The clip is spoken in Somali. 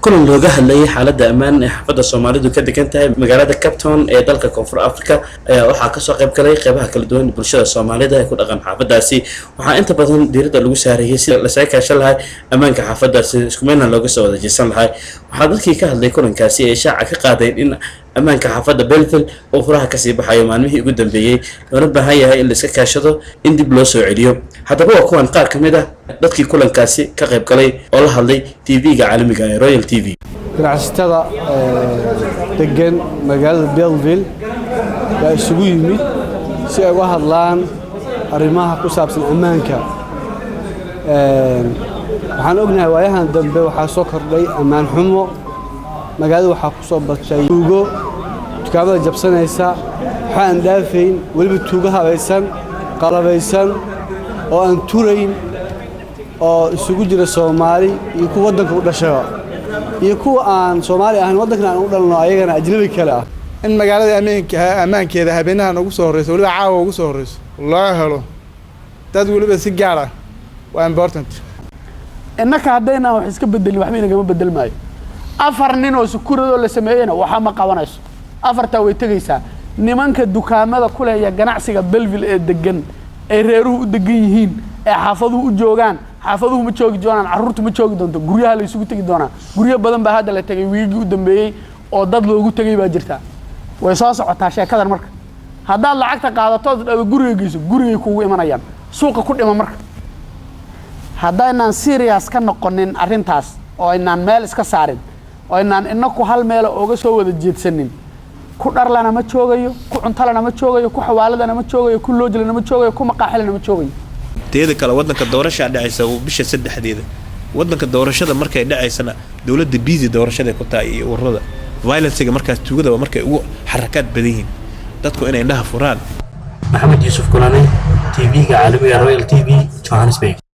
kulan looga hadlayay xaaladda ammaan ee xaafadda Soomaalidu ka degan tahay magaalada Cape Town ee dalka Koonfur Afrika ayaa waxaa ka soo qayb galay qaybaha kala duwan bulshada Soomaalida ee ku dhaqan xaafaddaasi. Waxaa inta badan diiradda lagu saarayay sida la saakaashan lahaa ammaanka xaafaddaasi isku meelna looga soo wada jeesan lahaa. Waxaa dadkii ka hadlay kulankaasi ay shaaca ka qaadeen in ammaanka xaafadda Belleville oo furaha ka sii baxayo maalmihii ugu dambeeyay loona baahan yahay in la iska kaashado in dib loo soo celiyo. Haddaba waa kuwan qaar ka mid ah dadkii kulankaasi ka qayb galay oo la hadlay TV-ga caalamiga ee Royal TV. ganacsatada degan magaalada Belleville yaa isugu yimid si ay uga hadlaan arrimaha ku saabsan ammaanka. waxaan ognahay waayahan dambe waxaa soo kordhay ammaan xumo. magaalada waxaa ku soo batay tuugo dukaamada jabsanaysa, waxaan dhaafayn weliba tuugo habaysan qalabaysan oo aan turayn oo isugu jira Soomaali iyo kuwa waddanka u dhashay iyo kuwa aan Soomaali ahayn waddanka aan u dhalno ayagana ajnabi kale ah. in magaalada ammaankeeda habeenaha ugu soo horeyso waliba caawa ugu soo horeyso loo helo dad waliba si gaar ah waa important. innaka haddayna wax iska bedelin waxba inaga bedelmaayo. afar nin oo sukuurado la sameeyayna waxa ma qabanayso. afarta way tagaysaa. nimanka dukaamada ku leeya ganacsiga Belleville ee degan ay reeruhu u degan yihiin ee xaafaduhu u joogaan xaafaduhu ma joogi doonaan carruurtu ma joogi doonto guryaha la isugu tagi doonaan guryo badan baa hadda la tagay wiigii u dambeeyay oo dad loogu tagay baa jirta way soo socotaa sheekadan marka haddaad lacagta qaadato dhaba guriga geyso gurigay kugu imanayaan suuqa ku dhima marka haddaynaan serious ka noqonin arrintaas oo inaan meel iska saarin oo inaan inaku hal meel ooga soo wada jeedsanin ku dharlana ma joogayo ku cuntalana ma joogayo ku xawaaladana ma joogayo ku loojilana ma joogayo ku maqaaxilana ma joogayo teeda kale wadanka doorashada dhacaysa oo bisha 3deeda wadanka doorashada markay dhacaysana dawladda busy doorashada ku taay iyo ururada violence-ga markaas tuugada markay ugu xarakaad badan yihiin dadku inay indhaha furaan. Maxamed Yuusuf Kulane, TV-ga caalamiga Royal TV, Johannesburg.